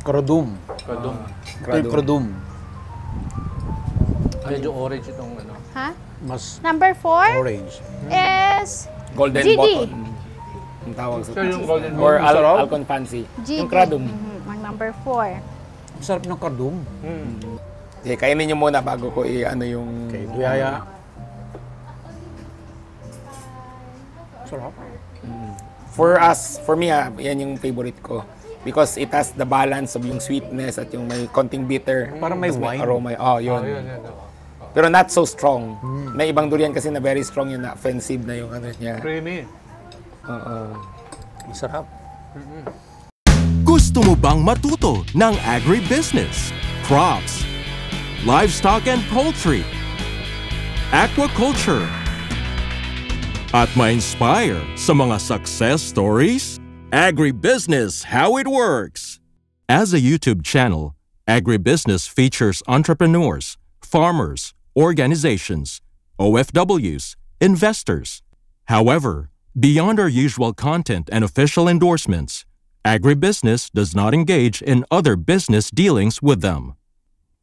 Crodum. Crodum. Ito yung crodum. Medyo orange itong ano. Ha? Mas Number 4 orange. is Golden GD. bottle. Ang tawag sa So yung golden or bottle. Alcon Fancy. GD. Yung crodum. Ang number 4. Masarap ng crodum. Okay, kainin nyo muna bago ko i-ano yung... Okay, Biyaya. Sarap. For me, yan yung favorite ko. Because it has the balance of yung sweetness at yung may konting bitter. Parang may tas wine. aroma. Oh, yun. Pero not so strong. May ibang durian kasi na very strong yun, na offensive na yung ano niya. Creamy. Oo. Masarap. Gusto mo bang matuto ng agribusiness, crops, livestock and poultry, aquaculture, at ma-inspire sa mga success stories? Agribusiness How It Works. As a YouTube channel, Agribusiness features entrepreneurs, farmers, organizations, OFWs, investors. However, beyond our usual content and official endorsements, Agribusiness does not engage in other business dealings with them.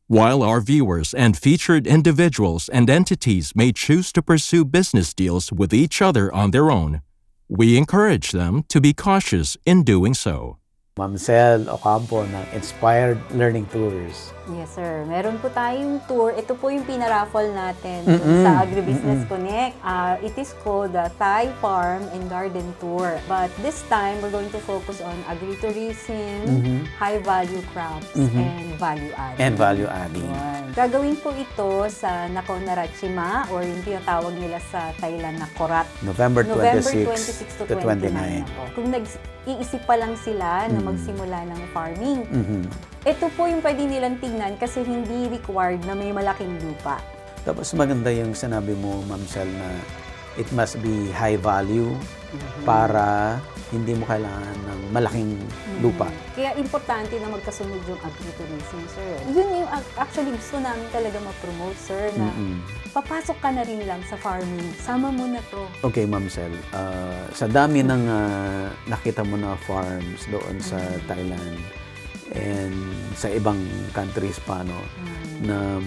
While our viewers and featured individuals and entities may choose to pursue business deals with each other on their own, we encourage them to be cautious in doing so. Ma'am Sel Ocampo ng Inspired Learning Tours. Yes, sir. Meron po tayong tour. Ito po yung pinaraffle natin sa Agribusiness Connect. It is called the Thai Farm and Garden Tour. But this time, we're going to focus on agritourism, high-value crops, and value-adding. And value-adding. Gagawin po ito sa Nakhon Ratchasima or yung tinatawag nila sa Thailand na Korat. November 26 to 29 na po. Kung nag-iisip pa lang sila na magsimula ng farming, ito po yung pwede nilang tingnan kasi hindi required na may malaking lupa. Tapos maganda yung sinabi mo, Ma'am Sel, na it must be high value para hindi mo kailangan ng malaking lupa. Kaya importante na magkasunod yung agritourism, sir. Yun yung actually gusto namin talaga ma-promote, sir, na papasok ka na rin lang sa farming. Sama mo na to. Okay, Ma'am Sel. Sa dami ng nakita mo na farms doon sa Thailand and sa ibang countries pa, no, na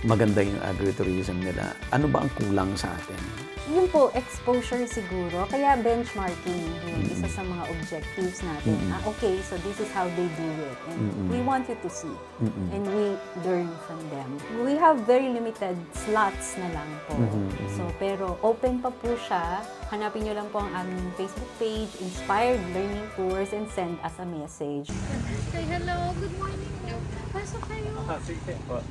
maganda yung agritourism nila. Ano ba ang kulang sa atin? Yun po, exposure siguro. Kaya benchmarking yung isa sa mga objectives natin. Okay, so this is how they do it. And we want you to see. And we learn from them. We have very limited slots na lang po. So, pero open pa po siya. Hanapin nyo lang po ang aming Facebook page, Inspired Learning Tours, and send us a message. Say hello, good morning. Pasok kayo. Sige po.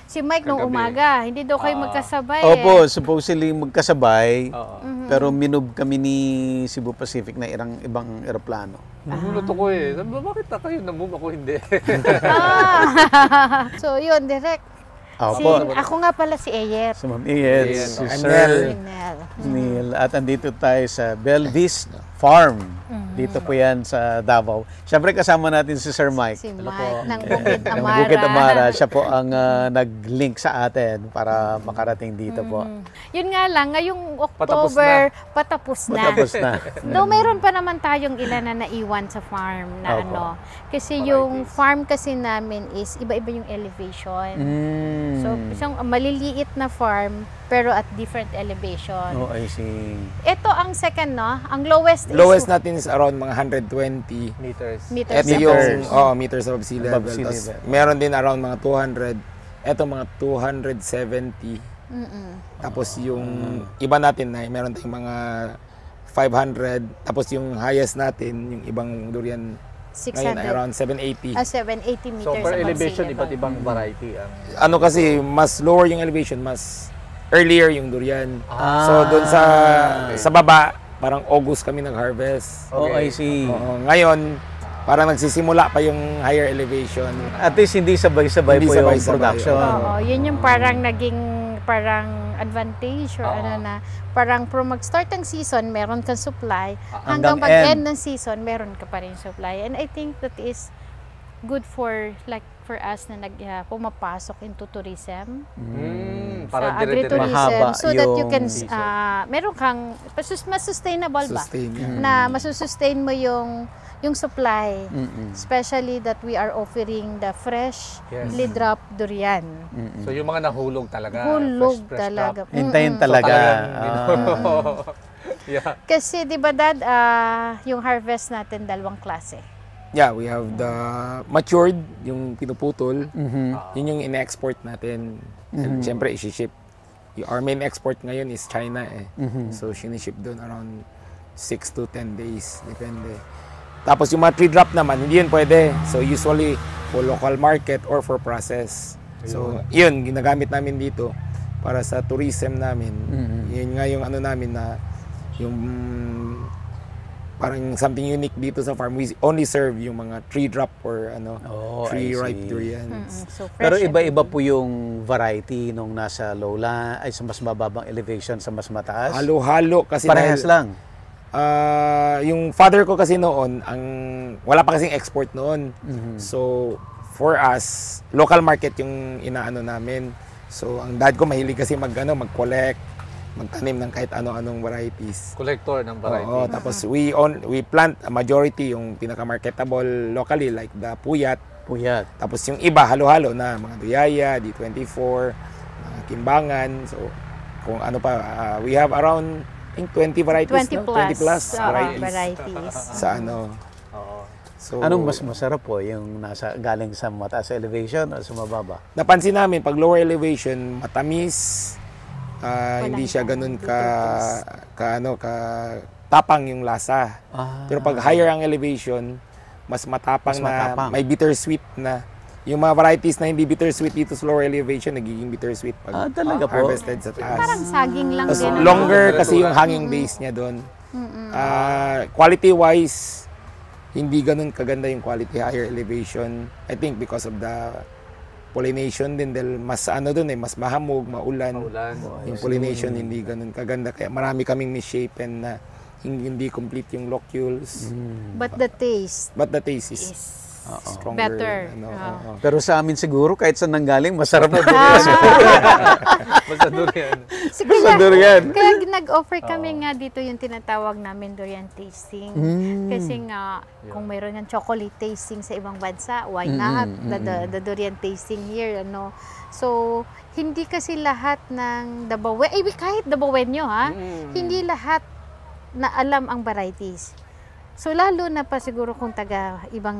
Si Mike nung umaga, hindi daw kayo magkasabay Opo, supposedly magkasabay. Pero minob kami ni Cebu Pacific na ibang eroplano. Nagulat ako eh. Sabi ba, bakit kayo na-move ako hindi? So yun, direct. Ako nga pala si Eyer. Si Ma'am Ied, si Sir Neil. At andito tayo sa Belvis Farm. Dito po yan sa Davao. Siyempre kasama natin si Sir Mike. Si Mike ng Bukit Amara. Ng Bukit Amara. Siya po ang nag-link sa atin para makarating dito po. Yun nga lang, ngayong October, patapos na. Though mayroon pa naman tayong ilan na naiwan sa farm na ano. Kasi yung farm kasi namin is iba-iba yung elevation. So, isang maliliit na farm pero at different elevation. Oh, I see. Ito ang second, no? Ang lowest is... Lowest natin is around mga 120 meters. Ito yung meters above sea level. Meron din around mga 200. Ito mga 270. Tapos yung iba natin na meron tayong mga 500. Tapos yung highest natin, yung ibang durian 600. ngayon around 780. 780 meters. So per above elevation, sea level. iba't ibang variety ang... Ano kasi, mas lower yung elevation, mas earlier yung durian. So doon sa baba, parang August kami nag-harvest. Oh, I see. Ngayon, parang nagsisimula pa yung higher elevation. At least hindi sabay-sabay po yung production. Oo, yun yung parang naging advantage or ano na, parang from mag-start ng season, meron kang supply, hanggang pag-end ng season, meron ka pa rin supply. And I think that is good for like for us na pumapasok into tourism. Parang Sa agritourism, Mahaba so that you yung can, meron kang, mas sustainable ba? Sustain yan. Na masusustain mo yung supply. Especially that we are offering the fresh, Yes. drop durian. So yung mga nahulog talaga. Hulog fresh talaga. crop. Hintayin So, talaga. talagang, yeah. Kasi di ba dad, yung harvest natin dalawang klase. Yeah, we have the matured, yung pinuputol. Yun yung in-export natin. And syempre, isi-ship. Our main export ngayon is China eh. So, siniship doon around 6 to 10 days. Depende. Tapos yung mga tree drop naman, hindi yun pwede. So, usually for local market or for process. So, yun, ginagamit namin dito para sa tourism namin. Yun nga yung ano namin na yung parang something unique dito sa farm. We only serve yung mga tree drop or tree I ripe see. durians. So fresh Pero and iba-iba po yung variety nung nasa lowland, ay sa mas mababang elevation sa mas mataas. Halo-halo kasi Parehas lang. yung father ko kasi noon, wala pa kasing export noon. So, for us, local market yung inaano namin. So, ang dad ko mahilig kasi mag-collect, magtanim ng kahit ano-anong varieties. Collector ng variety. Oo, tapos we plant a majority yung pinaka-marketable locally like the puyat. Puyat. Tapos yung iba halo-halo na mga duyaya, D24, mga kimbangan. So, kung ano pa, we have around I think 20 varieties, 20 no? plus, 20 plus varieties. sa ano. Oo. So, Anong mas masarap po? Yung galing sa mataas elevation o sa mababa? napansin namin, pag lower elevation, matamis, hindi siya ganun ka tapang yung lasa. Pero pag higher ang elevation, mas matapang, Mas matapang. na may bittersweet na. Yung mga varieties na hindi bittersweet dito sa lower elevation, nagiging bittersweet pag Talaga po? harvested sa taas. Parang saging lang Tapos din. longer kasi yung hanging days niya doon. Quality-wise, hindi ganun kaganda yung quality higher elevation. I think because of the pollination din dahil mas mas mahamog, maulan. Yung pollination hindi ganun kaganda kaya marami kaming misshapen na hindi complete yung locules. But the taste But the taste is stronger. better. Pero sa amin siguro, kahit saan nanggaling, masarap na Basta durian. Sa durian. Kaya nag-offer kami nga dito yung tinatawag namin durian tasting. Kasi nga, kung mayroon ng chocolate tasting sa ibang bansa, why not? The durian tasting here, So, hindi kasi lahat ng Dabawen, kahit Dabawenyo hindi lahat na alam ang varieties. So, lalo na pa siguro kung taga ibang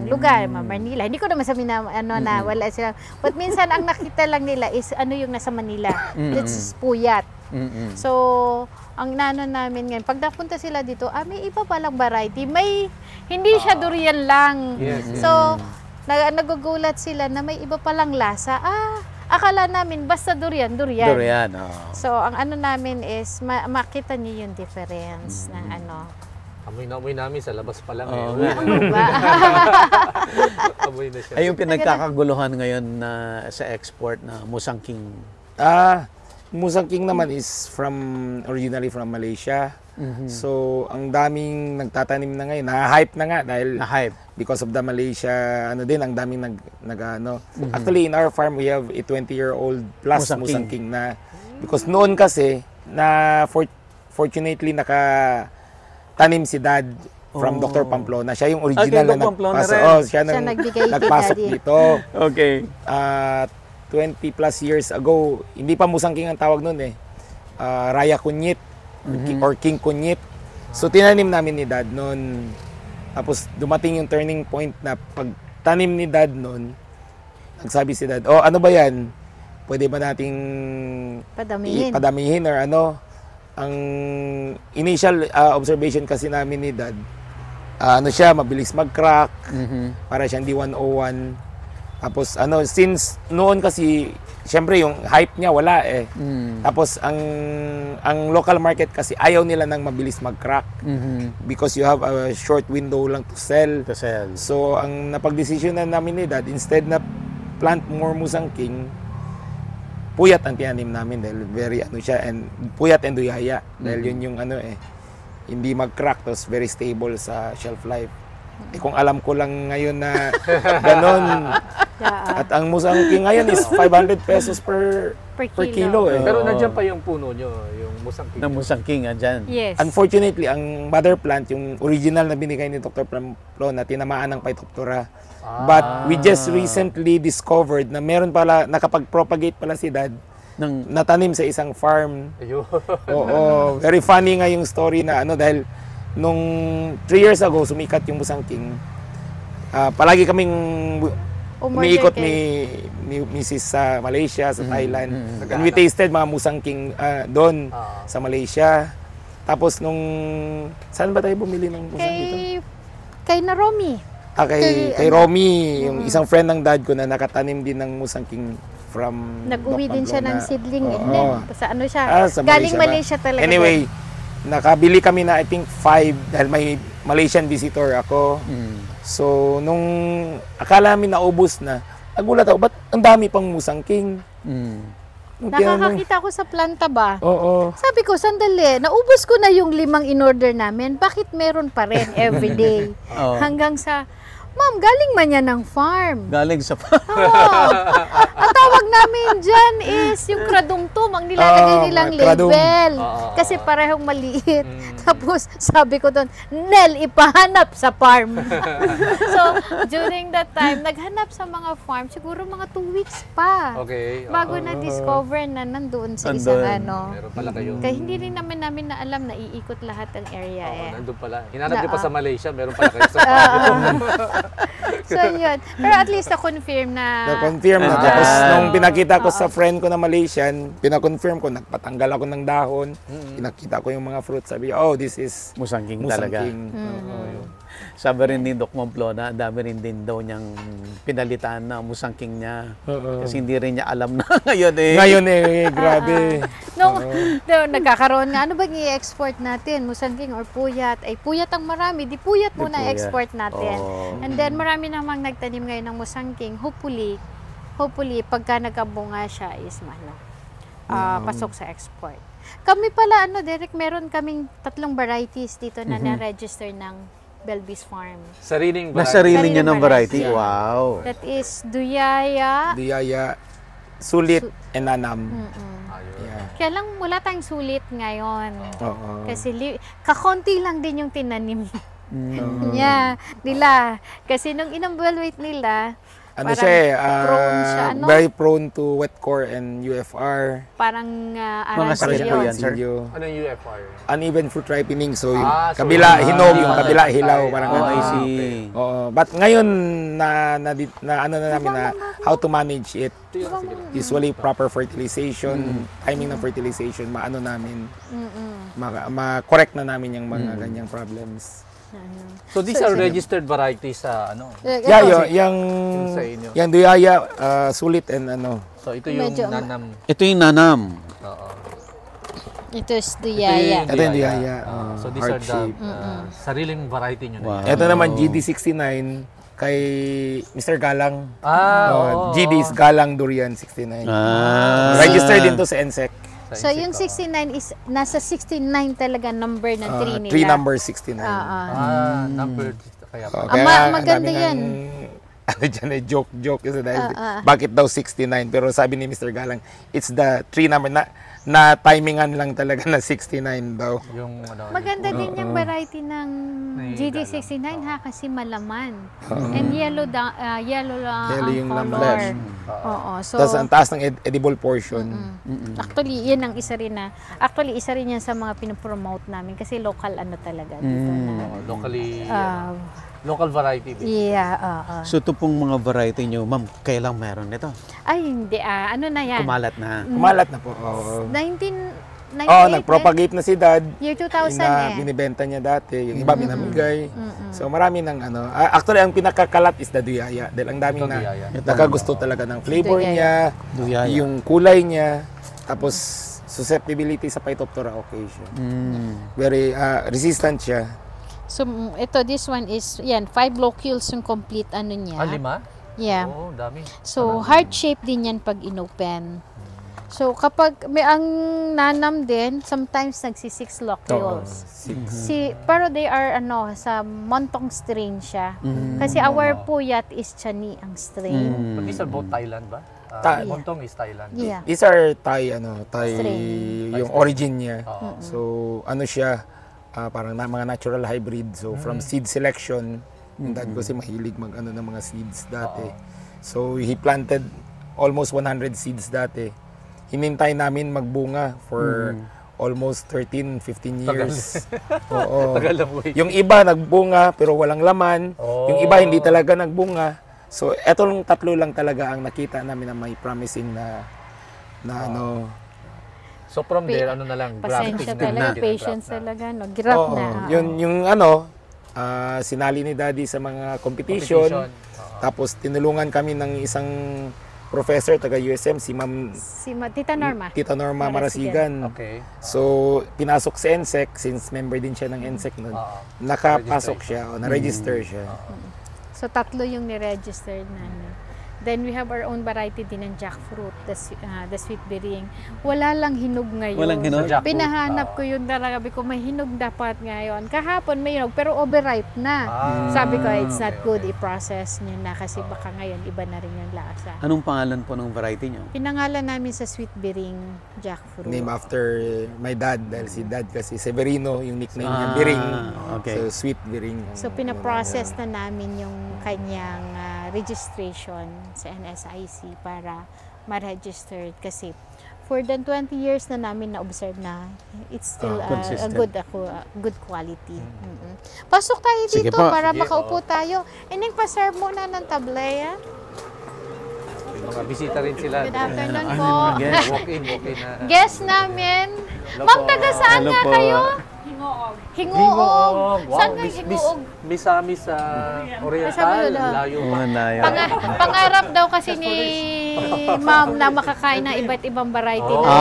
lugar, Manila. Hindi ko naman sabihin na, na wala sila. But minsan, ang nakita lang nila is yung nasa Manila. That's puyat. So, ang namin ngayon, pag napunta sila dito, may iba palang variety. Hindi siya durian lang. So, nagugulat sila na may iba palang lasa. Akala namin, basta durian. Durian, So, ang namin is, makita niyo yung difference ng Amoy na amoy namin sa labas pa lang. Ano ba? Amoy na siya. Ay, yung pinagkakaguluhan ngayon na sa export na musangking. Musang King naman is originally from Malaysia. So, ang daming nagtatanim na ngayon. Na-hype na nga dahil Na-hype. because of the Malaysia, ang daming Actually, in our farm, we have a 20-year-old plus Musang Musang King. King na. Because noon kasi, fortunately, tanim si Dad from Dr. Pamplona. Siya yung original Dr. Pamplona rin. siya Siya nagbigay kay nagpasok Daddy. dito. Okay. 20 plus years ago, hindi pa Musang King ang tawag noon eh. Raya Kunyit or King Kunyit. So tinanim namin ni Dad noon. Tapos dumating yung turning point na pag tanim ni Dad noon, nagsabi si Dad, ano ba yan? Pwede ba nating padamihin or Ang initial observation kasi namin ni Dad, siya, mabilis mag-crack, para siyang D101. Tapos since noon kasi, syempre yung hype niya wala eh. Tapos ang local market kasi ayaw nila nang mabilis mag-crack. Because you have a short window lang to sell. So ang napag-desisyon na namin ni Dad, instead na plant more Musang King, puyat ang tinanim namin dahil very siya, and puyat and duyaya dahil yun yung hindi mag-crack, tapos very stable sa shelf life. Eh kung alam ko lang ngayon na ganon. At ang Musang King ngayon is 500 pesos per kilo eh. Pero nandiyan pa yung puno nyo, yung Musang King. Na Musang King, andyan. Yes. Unfortunately, ang mother plant, yung original na binigay ni Dr. Pamplona, tinamaan ng Phytophthora. But we just recently discovered na meron pala, nakapag-propagate pala si Dad ng natanim sa isang farm. Ayun. Oo, very funny nga yung story na ano dahil nung 3 years ago sumikat yung Musang King. Palagi kaming umiikot ni Mrs. sa Malaysia, sa Thailand. And we tasted mga Musang King doon sa Malaysia. Tapos nung saan ba tayo bumili ng Musang dito? Kay Naromi. Kay Romy, yung isang friend ng dad ko na nakatanim din ng Musang King from Nag-uwi din siya ng seedling. Sa ano siya? Sa Galing Malaysia talaga. Anyway, nakabili kami na I think 5 dahil may Malaysian visitor ako. So, nung akala namin naubos na, nagulat ako, ba't ang dami pang Musang King? Nakakakita ko sa planta ba? Oo. Sabi ko, sandali, naubos ko na yung 5 in-order namin. Bakit meron pa rin everyday? Hanggang sa, ma'am, galing man yan ng farm. Galing sa farm. Ang tawag namin dyan is yung kradungtum, ang nilalagay nilang label. Kasi parehong maliit. Tapos sabi ko doon, Nel, ipahanap sa farm. So, during that time, naghanap sa mga farm, siguro mga 2 weeks pa. Okay. Bago na-discover na nandoon sa isang ano. Meron pala kayong... Kaya hindi rin namin na alam na iikot lahat ng area eh. Nandun pala. Hinanap niyo pa sa Malaysia, meron pala kayo sa farm. So, yun. Pero at least na-confirm na... Na-confirm na. Tapos, nung pinakita ko sa friend ko na Malaysian, pinakonfirm ko, nagpatanggal ako ng dahon, pinakita ko yung mga fruits, sabi, this is Musang King Musang talaga. King. Sabi rin ni Doc Pamplona, dami rin din daw niyang pinalitan na Musang King niya. Kasi hindi rin niya alam na ngayon eh. Ngayon grabe. Nung nagkakaroon nga, ano ba i-export natin? Musang King or puyat? Ay, puyat ang marami. Di puyat muna i-export natin. And then, marami namang nagtanim ngayon ng Musang King. Hopefully, pagka nagkabunga siya is pasok sa export. Kami pala, Derek, meron kaming 3 varieties dito na na-register ng Belvis Farm. Sariling variety. Nasarili niya ng variety? Yeah. Wow. That is Duyaya. Sulit, and Nanam. Kaya lang wala tayong sulit ngayon. Kasi kakonti lang din yung tinanim niya nila. Kasi nung in-evaluate nila, prone siya, very prone to wet core and UFR. Parang Arancillo yan, sir. Ano yung UFR? Uneven fruit ripening. So, yung kabila hinog, yung kabila hilaw. Parang I see. But ngayon, namin na how to manage it. Usually, proper fertilization, timing ng fertilization, namin, ma-correct na namin yung mga ganyang problems. So these are registered varieties sa yung sa inyo. Yung Duyaya, Sulit and So ito yung Nanam. Ito yung Nanam. Ito is Duyaya. Ito yung Duyaya. So these are the sariling variety nyo. Wow. Ito naman GD69 kay Mr. Galang. GD is Galang Durian 69. Registered din to sa NSEC. So yung 69 is nasa 69 talaga number ng 3 nila. 3 number 69. Number kaya pa. Maganda yan. Joke kasi dahil bakit daw 69 pero sabi ni Mr. Galang it's the 3 number na timingan lang talaga na 69 daw. Yung maganda din yung variety ng GD69 kasi malaman. And yellow lang ang color. So tapos ang taas ng edible portion. Actually, yan ang isa rin yan sa mga pinopromote namin kasi local talaga dito na. Local variety din. Yeah, So ito pong mga variety nyo, ma'am, kailang meron ito? Ay, hindi. Ano na yan? Kumalat na. Kumalat na po. 1998. Nagpropagate na si Dad. Year 2000 na binibenta niya dati. Yung iba binamigay. So marami ng actually, ang pinakakalat is the Duyaya. Dahil ang daming nakagusto talaga ng flavor niya, yung kulay niya, tapos susceptibility sa Phytophthora siya. Very resistant siya. So, this one is, 5 locules yung complete niya. 5? Yeah. Dami. So, heart shape din yan pag inopen. So, kapag may ang nanam din, sometimes nagsi-6 locules. Pero they are, sa montong strain siya. Kasi our puyat is chani ang strain. But these are both Thailand ba? Montong is Thailand. Yeah. These are Thai, Strain. yung origin niya. So, siya, parang mga natural hybrid. So, from seed selection, yung dad ko kasi mahilig ng mga seeds dati. So, he planted almost 100 seeds dati. Hinintay namin magbunga for almost 13, 15 years. Oo. Tagal na wait. Yung iba nagbunga pero walang laman. Yung iba hindi talaga nagbunga. So, etong 3 lang talaga ang nakita namin na may promising na So from there, na lang, Pasensya grafting talaga, na. patience talaga, graft na. Yung sinali ni Daddy sa mga competition. Tapos tinulungan kami ng isang professor taga USM, si Tita Norma. Tita Norma Marasigan. Okay. So, pinasok sa NSEC, since member din siya ng NSEC noon. Nakapasok siya, na-register siya. So, 3 yung ni-registered namin. Then, we have our own variety din ng jackfruit, the sweet bering. Wala lang hinog ngayon. Walang hinog? Pinahanap ko yun talaga. Sabi ko, may hinog dapat ngayon. Kahapon may hinog, pero overripe na. Sabi ko, it's not good, i-process nyo na kasi baka ngayon iba na rin yung lasa. Anong pangalan po ng variety nyo? Pinangalan namin sa sweet bering jackfruit. Name after my dad, dahil si dad kasi Severino, yung nickname niya, Bering. Okay. So, sweet Bering. So, pinaprocess na namin yung kanyang registration sa NSIC para ma-registered kasi for the 20 years na namin na-observe na it's still a good quality. Pasok tayo Sige dito po. para makaupo tayo. Ining pa-serve muna ng tableya. Mga bisita rin sila. Good afternoon po. Walk-in na. Guest namin. Ma'am, taga saan nga kayo? Hingoog. Wow, Saan nga Hingoog? Misamis sa Oriental. Layo. Pangarap daw kasi ni Ma'am na makakain ng iba't ibang variety na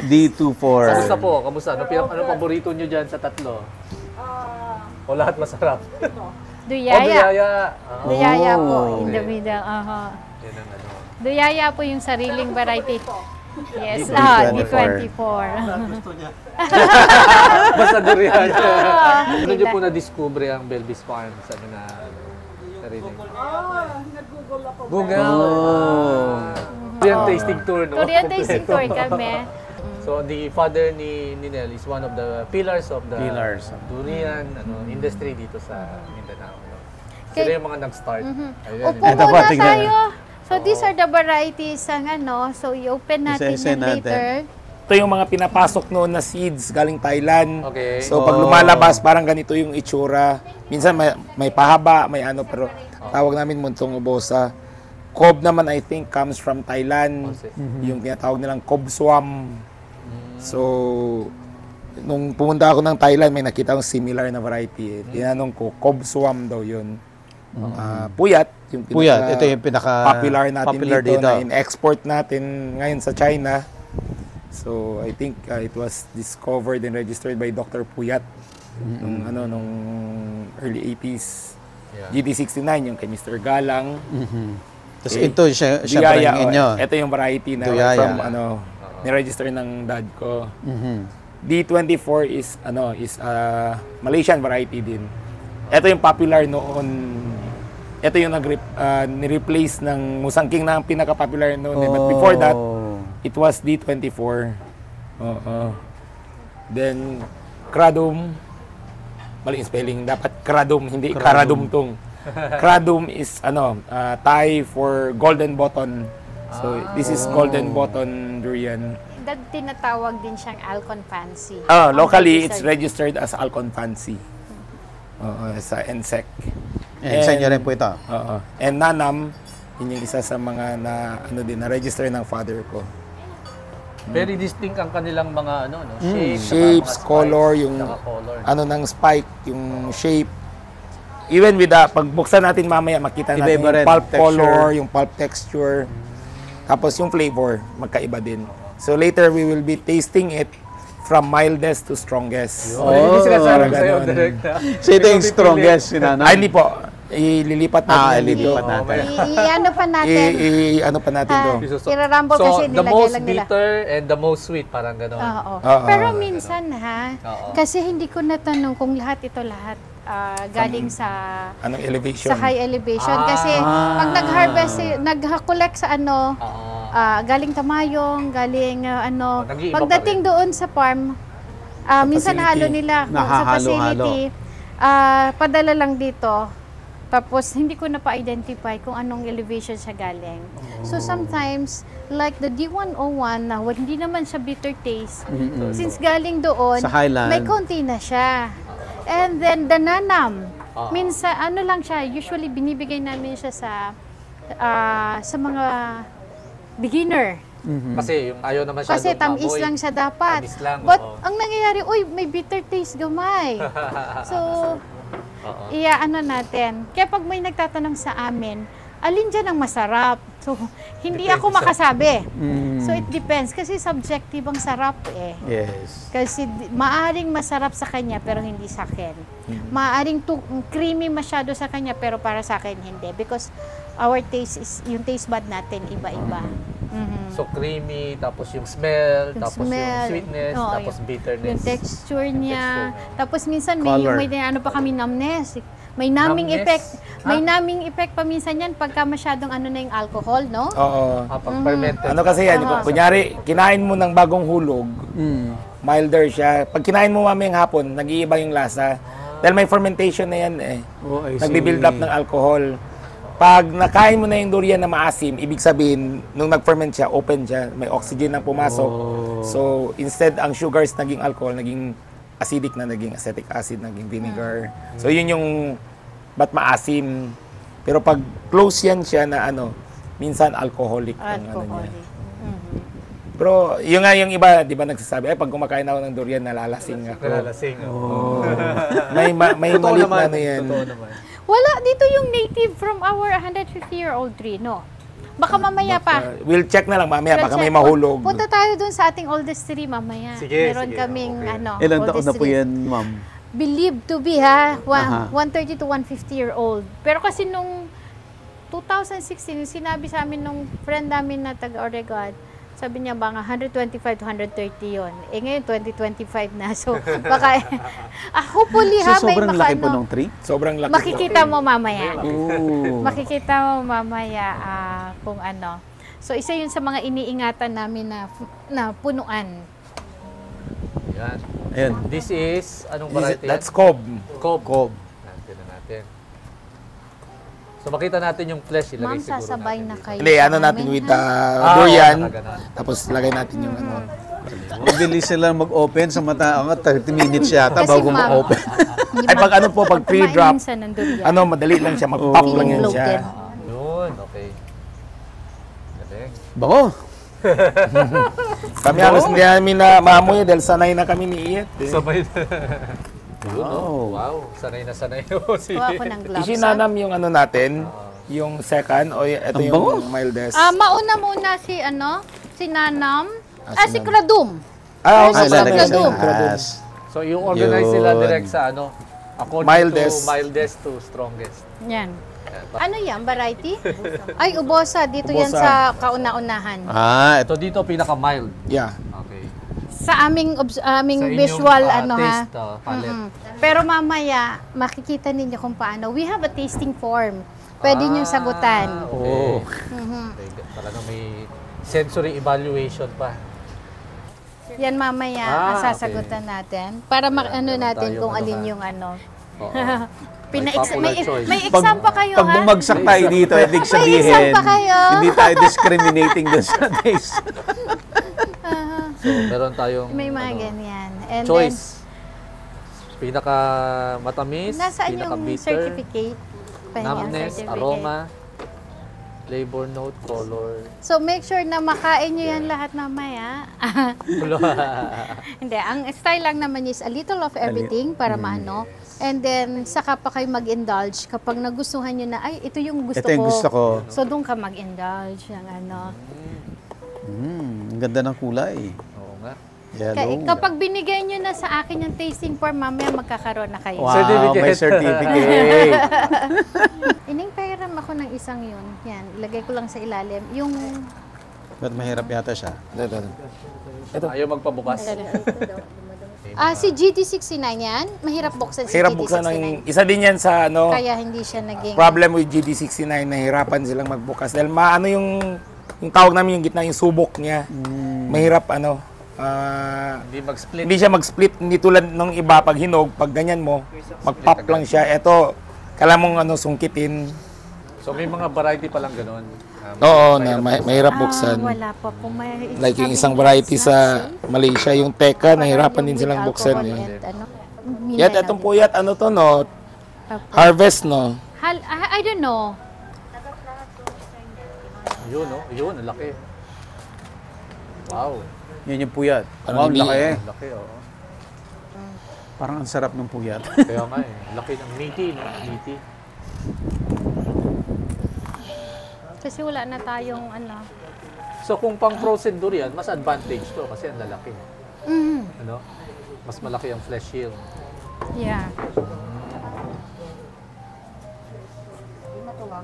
D24. Kamusta po? Kamusta? Ano paborito nyo dyan sa 3? O lahat masarap? Duyaya. Duyaya po, in the middle. Yan ang Duyaya po yung sariling variety. Yes, D24. Basta durian. Ano nyo po na-discover ang Belvis Farms? Ano na sarili? Google. Durian tasting tour, no? Durian tasting tour kami. So the father ni Nel is one of the pillars of the durian industry dito sa Mindanao. Sila yung mga nag-start. Upo muna tayo. So these are the varieties so i-open natin yan later. Ito yung mga pinapasok noon na seeds galing Thailand. Okay. So pag lumalabas, parang ganito yung itsura. Minsan may pahaba, may pero tawag namin muntong ubosa. Cob naman I think comes from Thailand. Yung tinatawag nilang cob swam. So nung pumunta ako ng Thailand, may nakita akong similar na variety. Tinanong ko, cob swam daw yun. Puyat, yung Puyat, ito yung popular natin dito na in-export natin ngayon sa China. So I think it was discovered and registered by Dr. Puyat nung early 80s. GD69 yung kay Mr. Galang. Tapos ito siya parang inyo. Ito yung variety na Duyaya. from ni-register ng dad ko. D24 is Malaysian variety din. Ito yung popular noon. Ito yung ni-replace ng Musangking na ang pinaka-popular noon. But before that, it was D24. Then, Kradum. Mali yung spelling. Dapat Kradum, hindi Karadumtong. Kradum is Thai for golden button. So, this is golden button durian. Tinatawag din siyang Alcon Fancy. Locally, it's registered as Alcon Fancy. Sa NSEC. Sa inyo rin po ito. And Nanam, yun yung isa sa mga na-register ng father ko. Very distinct ang kanilang mga shapes, color, yung ng spike, yung shape. Even with pagbuksan natin mamaya, makita natin yung pulp color, yung pulp texture. Tapos yung flavor, magkaiba din. So later, we will be tasting it from mildest to strongest. Hindi sila sabi sa'yo direct. So ito yung strongest, Hindi po. Ililipat natin dito. Ililipat natin. I-ano pa natin. Ano pa natin to? Irarambol kasi the nilagay most lang nila. bitter and the most sweet, parang gano'n. Oo. Oo. Pero minsan Oo. kasi hindi ko natanong kung lahat galing sa Anong elevation? sa high elevation. Kasi pag nag-harvest, nag-collect sa galing Tamayong, galing nag-iiba pagdating doon sa farm, minsan facility. halo nila sa Nahahalo-halo. facility, padala lang dito. Tapos, hindi ko na pa-identify kung anong elevation siya galing. So, sometimes, like the D101, na hindi naman siya bitter taste, since galing doon, Sa highland. may konti na siya. And then, the nanam, minsan, lang siya, usually binibigay namin siya sa mga beginner. Kasi yung ayaw naman siya Kasi tamis lang siya dapat. Tamis lang, But, oo. ang nangyayari, may bitter taste gamay. So, natin. Kaya pag may nagtatanong sa amin, alin dyan ang masarap? So, hindi ako makasabi. So, it depends. Kasi subjective ang sarap eh. Yes. Kasi maaring masarap sa kanya pero hindi sa akin. Maaring creamy masyado sa kanya pero para sa akin hindi. Because our taste is, yung taste bud natin iba-iba. So creamy, tapos yung smell, tapos yung sweetness, Oo, tapos bitterness. Yung texture niya. Tapos minsan Color. may pa kami numbness. May numbing Numbness? effect. May numbing effect pa minsan yan pagka masyadong na yung alcohol, no? Oo. Pag fermented. Ano kasi yan, kunyari, kinain mo ng bagong hulog, milder siya. Pag kinain mo mamayang hapon, nag-iiba yung lasa. Dahil may fermentation na yan eh. Oh, I see. Nagbi-build up ng alcohol. Pag nakain mo na yung durian na maasim, ibig sabihin, nung nag-ferment siya, open siya, may oxygen na pumasok. So, instead, ang sugars naging alcohol, naging acidic na, naging acetic acid, naging vinegar. So, yun yung ba't maasim. Pero pag close yan siya na minsan alcoholic ang ano niya. Pero yun nga yung iba, di ba nagsasabi, pag kumakain ako ng durian, nalalasing ako. Nalalasing. May Totoo malit naman. na yan. Totoo naman. Wala dito yung native from our 150-year-old tree, no? Baka mamaya pa. We'll check na lang mamaya, baka may Check. mahulog. Punta tayo dun sa ating oldest tree mamaya. Sige, Meron sige, kaming okay. Ilang taon oldest na po tree. yan, ma'am? Believed to be 130 to 150-year-old. Pero kasi nung 2016, sinabi sa amin nung friend namin na taga-Oregon, sabi niya baka 125 to 130 yun. Eh ngayon, 2025 na. So, baka, hopefully So, may sobrang laki po ng tree? Sobrang laki. makikita mo mamaya. Oh. Makikita mo mamaya kung ano. So, isa yun sa mga iniingatan namin na punuan. Yan. Ayan. This is, anong variety? That's cob. Cob. Natin na natin. So makita natin yung flesh, ilagay Ma'am, siguro sasabay natin. na kayo. Hindi, sa ano natin amin, with ha? durian. nakaganon. Tapos lagay natin yung Mabilis sila mag-open sa mata. 30 minutes yata Kasi, bago ma'am, ma-open. Hindi Ay, pag man- ano po, pag kumain pre-drop, minsan ng durian. madali lang siya, mag-pop lang Feeling yan siya. bloated. Yun, okay. Galing. Bako. Kami halos hindi namin na maamoy dahil sanay na kami ni Iet. Sabay na. Yun, Wow. wow. Sanay na sanay. Si Kuha ko ng gloves. Isinanam yung ano natin, yung second, o ito Ang yung bango. mildest. Mauna muna si Nanam. Si Si Kradum. Ah, Ay, okay. lalagay sa taas. So, yung organize sila Yun. direct sa according Mildest. to mildest to strongest. Yan. Ano yan? Variety? Ay, ubosa. Dito yan Ubosa. sa kauna-unahan. Ito. So, dito pinaka-mild. Yeah. Okay. Sa aming Sa inyong, visual, taste, palette. Pero mamaya, makikita ninyo kung paano. We have a tasting form. Pwede nyo sagutan. Okay. Okay. Talagang may sensory evaluation pa. Yan mamaya, Okay. sasagutan natin. Para Meron natin tayong kung alin mga- yung Oo. may choice. exam pa kayo, Pag ha? bumagsak tayo dito, ibig exam sabihin, pa kayo. hindi tayo discriminating doon sa taste. So, meron tayong May mga ganyan. And choice. Pinaka matamis, then, nasaan yung pinaka-bitter, certificate? Pahingi ang numbness, certificate. aroma, flavor note, color. So, make sure na makain nyo yan lahat mamaya. Hindi, ang style lang naman is a little of everything para maano. And then, saka pa kayo mag-indulge kapag nagustuhan nyo na, ay, ito yung gusto Ito yung ko. gusto ko. So, doon ka mag-indulge ng ano. Ang ganda ng kulay. Oo nga. Yellow. Kapag binigay nyo na sa akin yung tasting form, mamaya magkakaroon na kayo. Wow, Certificate. may certificate. Ining pahiram ako ng isang yun. Yan, ilagay ko lang sa ilalim. Yung... Ba't mahirap yata siya? Ayaw magpabukas. si GT69 yan, mahirap buksan si Hirap GT69. buksan ng isa din yan sa ano, Kaya hindi siya naging... problem with GD69, nahirapan silang magbukas dahil maano yung tawag namin yung gitna, yung subok niya. Mahirap ano, Hindi mag-split. hindi siya mag-split, hindi tulad ng iba pag hinog, pag ganyan mo, mag-pop lang siya. Ito, kailangan mong ano, sungkitin. So may mga variety pa lang ganun. Oo, na mahirap buksan. wala pa po. May Like yung isang variety sa Malaysia, yung teka, nahirapan din silang buksan yun. Yan, itong puyat, ano to, no? Harvest, no? I don't know. Yun, no? Yun, ang laki. Wow. Yan yung puyat. Parang Wow, hindi- laki. Ang laki, oh. Parang ang sarap ng puyat. Kaya nga eh. Laki ng meaty, no? Meaty. Kasi wala na tayong ano. So kung pang frozen durian, mas advantage to kasi ang lalaki. Ano? Mas malaki ang flesh shield. Yeah.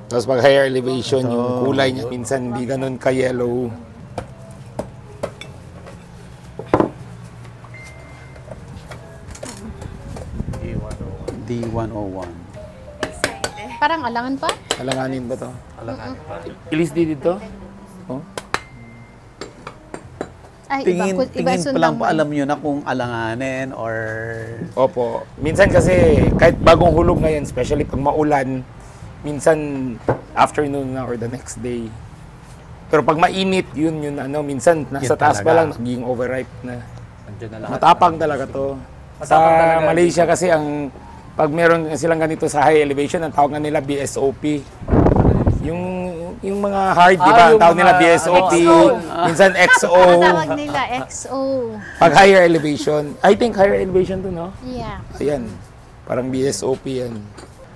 Tapos pag higher elevation, yung kulay niya minsan hindi ganun ka-yellow. D101. Parang alangan pa? Alanganin ba to? Alangan. Ilis di dito? Oh. Ay, Tingin pa sundang lang po mo. alam nyo na kung alanganin or... Opo. Minsan kasi, kahit bagong hulog ngayon, especially pag maulan, minsan afternoon na or the next day. Pero pag mainit, yun ano, minsan nasa Yun taas pa talaga. lang, naging overripe na. Andiyan na lahat. Matapang talaga to. Sa Matapang talaga. Malaysia kasi, pag meron silang ganito sa high elevation, ang tawag nga nila BSOP. Yung mga hard, di ba? Ang yung tawag nila mga- BSOP, XO. minsan XO. Ang tawag nila, XO. Pag higher elevation, I think higher elevation to, no? Yeah. Ayan, parang BSOP yan.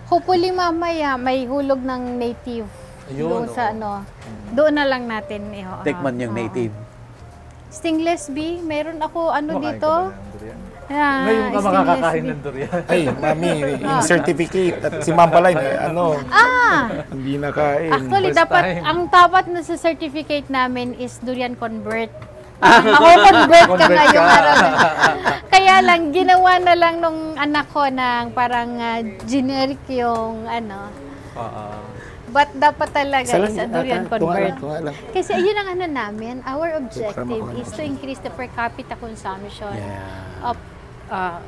Hopefully mamaya may hulog ng native. Ayun, Doon sa ano. Doon na lang natin. Tikman yung native. Stingless bee, meron ako ano Kumakain dito. ka ba ng durian? Ah, Ngayon ka stingless makakakain bee. ng durian. Ay, mami, yung certificate. At si Ma'am pala, hindi nakain. Actually, First dapat, time. ang dapat na sa certificate namin is durian convert. Ako-convert ka Convert ngayong ka. araw na. Kaya lang, ginawa na lang nung anak ko ng parang generic yung ano. But dapat talaga Isa lang, is a durian tunga convert. lang, tunga lang. Kasi ayun ang ano namin, our objective makuha is to increase the per capita consumption Yeah. of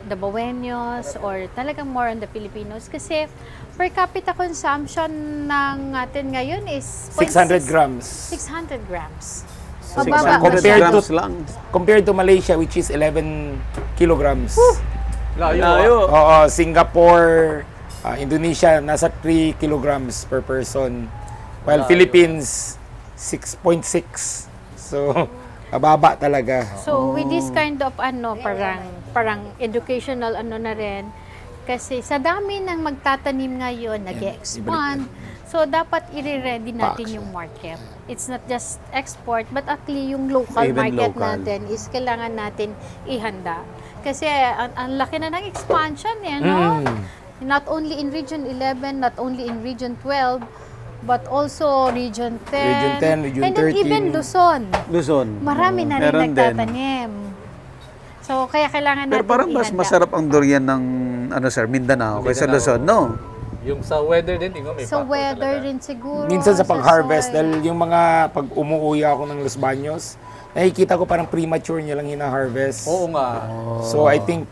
the Baweños or talagang more on the Filipinos. Kasi per capita consumption ng natin ngayon is 600 grams. 600 grams. 600 Mababa compared masyado. grams lang. Compared to Malaysia, which is 11 kilograms. Layo. Oo, Singapore, Indonesia, nasa 3 kilograms per person. While Philippines, 6.6. So, mababa talaga. So with this kind of ano, parang educational ano na rin, kasi sa dami ng magtatanim ngayon, nag-expand. So dapat i-ready natin yung market. It's not just export, but actually yung local Even market local. natin is kailangan natin ihanda. Kasi ang laki na ng expansion eh, no? Not only in Region 11, not only in Region 12, but also Region 10. Region 10, Region and then 13. even Luzon. Luzon. Marami na rin Meron din. nagtatanim. So, kaya kailangan natin Pero parang mas ihanda. masarap ang durian ng ano sir, Mindanao kaysa Luzon, no? Yung sa weather din, tingnan, may Sa factor weather talaga. din siguro. Minsan sa pag-harvest, soil. dahil yung mga pag umuuwi ako ng Los Baños, nakikita ko parang premature niya lang hina-harvest. Oo nga. So I think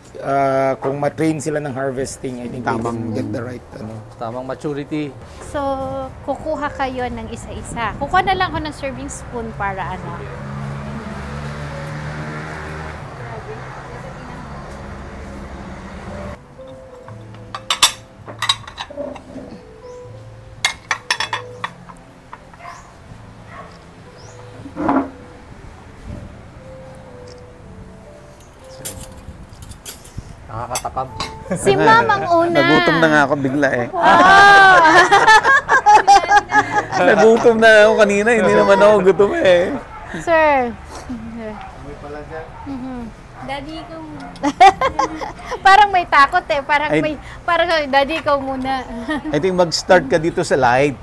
kung ma-train sila ng harvesting, I think they can get the right Tamang maturity. So, kukuha kayo ng isa-isa. Kukuha na lang ako ng serving spoon para ano. Nakakatakam. Si Ma'am ang una. Nagutom na nga ako bigla eh. Ah! Nagutom na ako kanina, hindi naman ako gutom eh. Sir. Daddy, ikaw muna. Parang may takot eh. Parang daddy, ikaw muna. I think mag-start ka dito sa light.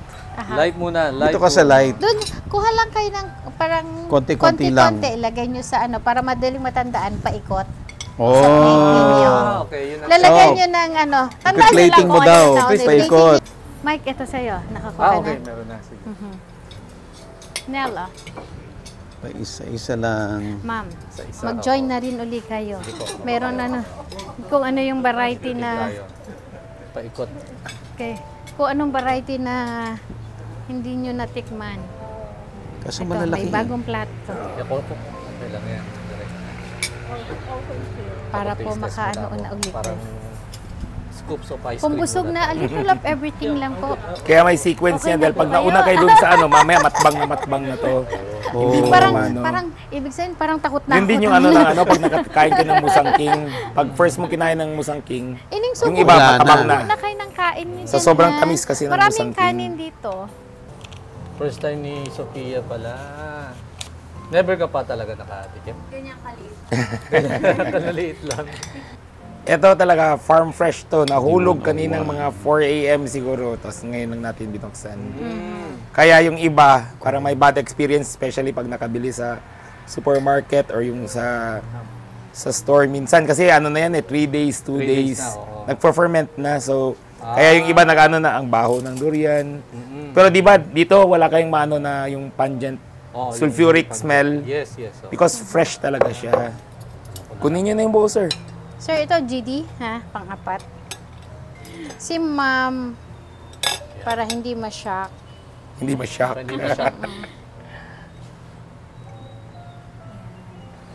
Light muna. Light Dito ka sa light. Doon, kuha lang kayo ng parang Konti-konti lang. Ilagay nyo sa ano, para madaling matandaan, paikot. Oh. Okay, yun ang Lalagay nyo ng ano, tandaan nyo lang Plating mo kung daw, ano sound. paikot. Mike, ito sa'yo. Nakakuha ka okay, na. meron na. Sige. Nella, Isa-isa lang. ma'am, Isa-isa, mag-join na rin uli kayo. Meron ano, kung ano yung variety na, Tayo. Paikot. okay, kung anong variety na hindi nyo natikman. Kaso Ito, malalaki. may bagong plato. Kaya po. Okay lang yan. Direct. Para po Taste test makaano muna na ako. ulit. Parang scoops of ice cream. Kung busog muna. na, a little of everything lang po. Kaya may sequence yan dahil pag nauna kayo dun sa ano, mamaya matbang na to. Hindi mo Parang, ibig sabihin, parang takot na Yun din yung ano lang, ano, pag nakakain ka ng musang king, pag first mo kinain ng musang king, Ining yung subo, iba Wala matabang na. na. na kayo ng kain niyo Sa dyan, sobrang ha? tamis kasi ng Maraming musang king. kanin dito. First time ni Sophia pala. Never ka pa talaga nakatikim? Ganyan kaliit. Kanaliit lang. Ito talaga, farm fresh to. Nahulog kaninang mga 4 a.m. siguro. Tapos ngayon lang natin binuksan. Kaya yung iba, parang may bad experience, especially pag nakabili sa supermarket or yung sa store minsan. Kasi ano na yan 3 days, 2 3 days days. na, oo. Nagpo-ferment na. So, kaya yung iba nag-ano na ang baho ng durian. Pero di ba dito wala kayong maano na yung pungent, Oh, sulfuric yung- smell. Yes, yes. Oh. Because fresh talaga siya. Kunin nyo na yung buo, sir. Sir, ito GD, ha? Pang-apat. Si ma'am, para hindi ma-shock. Hindi ma-shock. Hindi ba siya?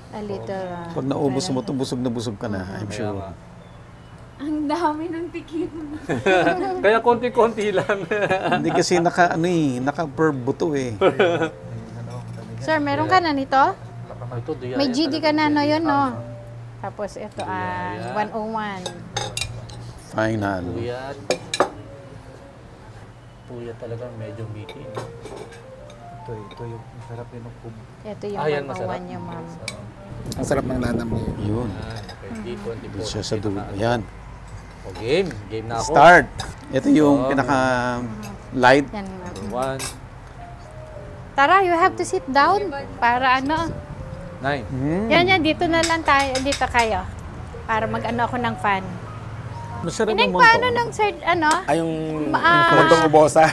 A little, Pag naubos mo ito, busog na busog ka na, I'm Kaya sure. nga. Ang dami ng tikim. Kaya konti-konti lang. Hindi kasi naka-per buto eh. Sir, meron ka na nito? Ito, diyan. May GD ka na, no? Yun, no? Tapos ito, 101. Final. Puyat. Puyat talaga, medyo meaty. No? Ito yung masarap yun ng kubo. Ito yung Ah, yan 101 masarap. niya, ma'am. Ang sarap ng lanam niya. Yun. Okay, D24. Siya sa dulo. Ayan. O, game. Game na ako. Start. Ito yung pinaka-light. Yan, ma'am. One, Tara, you have to sit down para ano. 9. Yan, dito na lang tayo, dito kayo. Para mag-ano ako ng fan. Masarap Ining yung paano monto. ng sir, ano? Ay, yung Ah. montong ubosa.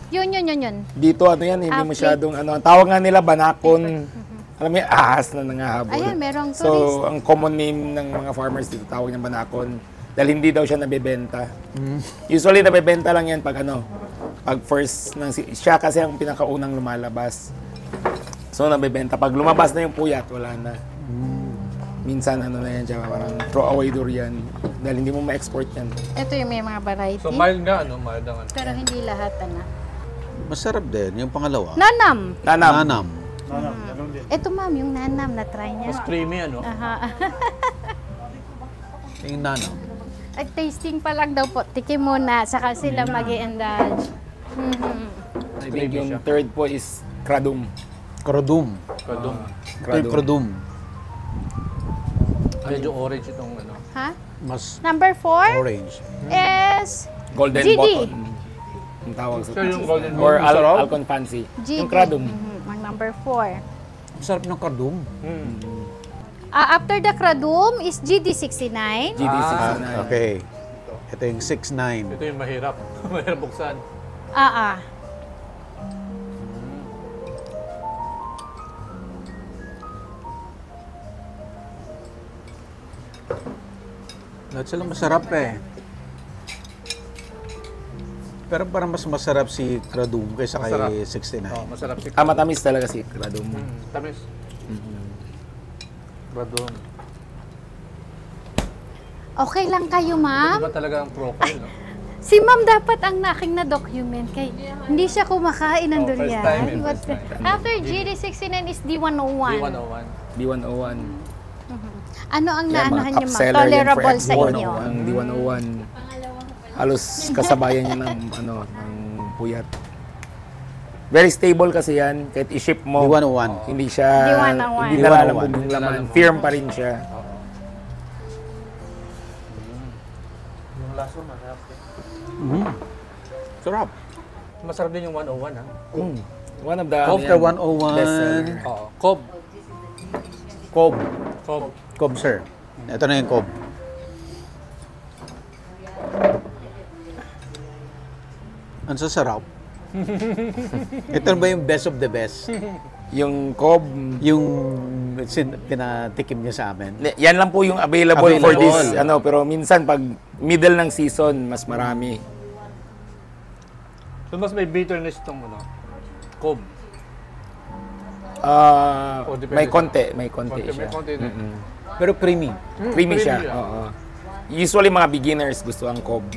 Yun. Dito, ano yan, hindi Apple. masyadong, ano, ang tawag nga nila, banakon. Alam mo yung ahas na nangahabol. Ayan, merong So, tourist. ang common name ng mga farmers dito, tawag niya banakon. Dahil hindi daw siya nabebenta. Usually, nabebenta lang yan pag ano, pag first, siya kasi ang pinakaunang lumalabas. So, nabebenta. Pag lumabas na yung puyat, wala na. Minsan, ano na yan siya, parang throw away durian. Dahil hindi mo ma-export yan. Ito yung may mga variety. So, mild nga, ano? Mild ang ano. Pero hindi lahat, ano. Masarap din. Yung pangalawa. Nanam. Nanam. Nanam. Ito ma'am, yung nanam na try niya. Mas creamy, ano? Aha. Yung nanam. At tasting pa lang daw po. Tikim muna, saka sila mag-i-indulge. I think yung third po is kradum. Krodum. Kadong. Ito yung krodum. Medyo orange itong ano. Ha? Mas Number 4 orange. is Golden GD. button. Yung tawag sa So, yung golden or button, sarap? Alcon Fancy. GD. Yung kradum. Ang number 4. Masarap ng krodum. After the kradum is GD69. GD69. Okay. Ito yung 6-9. Ito yung mahirap. Mahirap buksan. Lahat sila masarap eh. Pero parang mas masarap si krodum kaysa Masarap. kay 69. Oh, masarap si Matamis talaga si kradum. Tamis. Radom. Okay lang kayo, ma'am? Iba talaga ang profile, no? Si ma'am dapat ang aking na-document kay hindi siya kumakain ng Oh, first durian. time, What's first the- After GD69 is D101. D101. D101. Ano ang Yan, naanahan mga niyo, top ma'am? seller yan for Tolerable sa export. inyo? Ang D101. Halos kasabayan niya ng, ano, ng puyat. Very stable kasi yan. Kahit i-ship mo, Di 101. hindi siya, Di 101. hindi nalalambog yung laman. Firm pa rin siya. Yung laso, masarap. Sarap. Masarap din yung 101, ha? One of the, After 101. bestseller. Oo. Cobb. Cobb. Cobb. Cobb, sir. Ito na yung Cobb. Ang sasarap. Ito ba yung best of the best? Yung Cobb, Yung pinatikim niya sa amin. yan lang po yung available for Available. this. Pero minsan pag middle ng season, mas marami. So, mas may bitterness itong, Cobb. O, depende May konti siya. May konti na. Pero creamy. Creamy siya. siya. Oo. Usually mga beginners gusto ang Cobb.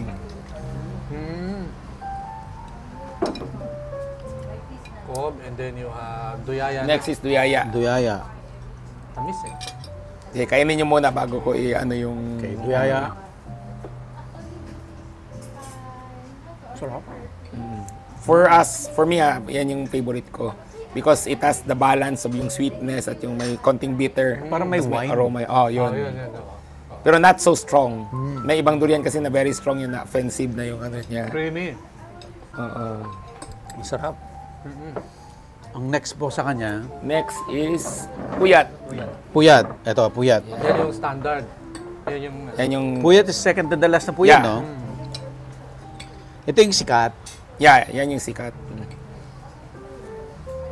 Cobb, and then you have Duyaya. Next is Duyaya. Duyaya. Tamis, eh. Okay, kainin nyo muna bago ko yung... Okay, Duyaya. Sarap. For me, yan yung favorite ko. Because it has the balance of yung sweetness at yung may konting bitter. Parang may Tapos wine. aroma. Oh, yun. Yun. Pero not so strong. May ibang durian kasi na very strong yun, na offensive na yung niya. Creamy. Masarap. Ang next po sa kanya, Next is Puyat. puyat. Ito, puyat. Yan yung standard. Yan yung... Yan yung... Puyat is second to the last na puyat, Yeah. no? Ito yung sikat. Yeah, yan yung sikat.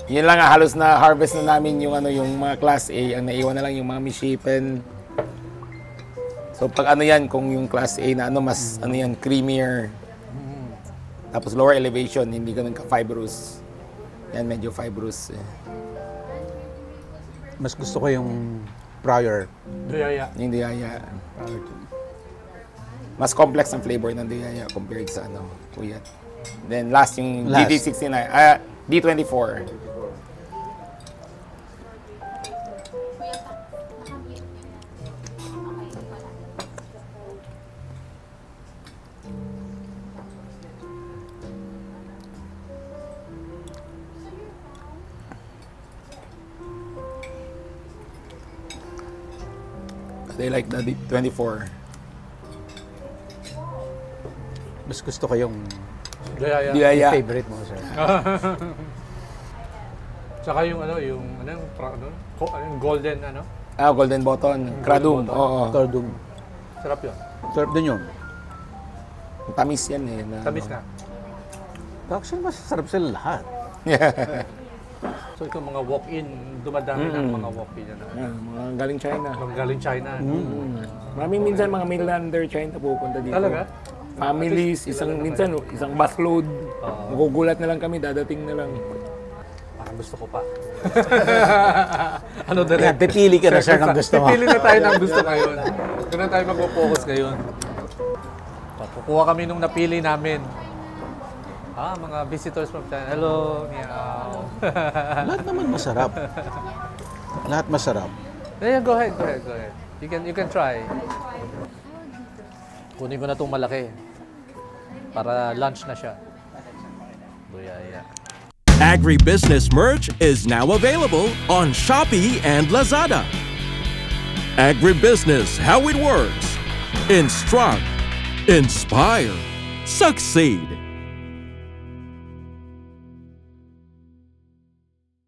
Yun lang halos na harvest na namin yung yung mga class A. Ang naiwan na lang yung mga misshapen. So pag yan, kung yung class A na mas yan, creamier. Tapos lower elevation, hindi ganun ka-fibrous. Yan, medyo fibrous. Mas gusto ko yung prior. Duyaya. Yung Duyaya. Mas complex ang flavor ng Duyaya compared sa Puyat. Then last yung Last. DD69, D24. They like the D24. Mas gusto ko yung Duyaya. Duyaya. favorite mo, sir. Tsaka yung yung golden, Golden Button. Kradum. Button. Oo. Tordum. Sarap yun. Sarap din yun. Tamis yan Tamis na. Actually, mas sarap sila lahat. So itong mga walk-in, dumadami ng mga walk-in. Mga galing China. Galing China. Maraming minsan mga mainlander China pupunta dito. Talaga? Families, isang busload. Magugulat na lang kami, dadating na lang. Parang gusto ko pa. Kaya pipili ka na, sir, ng gusto mo. Pipili na tayo ng gusto ngayon. Doon na tayo mag-focus ngayon. Kukuha kami nung napili namin. Mga visitors from China. Hello, meow. Lahat naman masarap. Lahat masarap. Yeah, go ahead. You can try. Kunin ko na itong malaki. Para lunch na siya. Duyaya. Agribusiness merch is now available on Shopee and Lazada. Agribusiness, how it works. Instruct, inspire, succeed.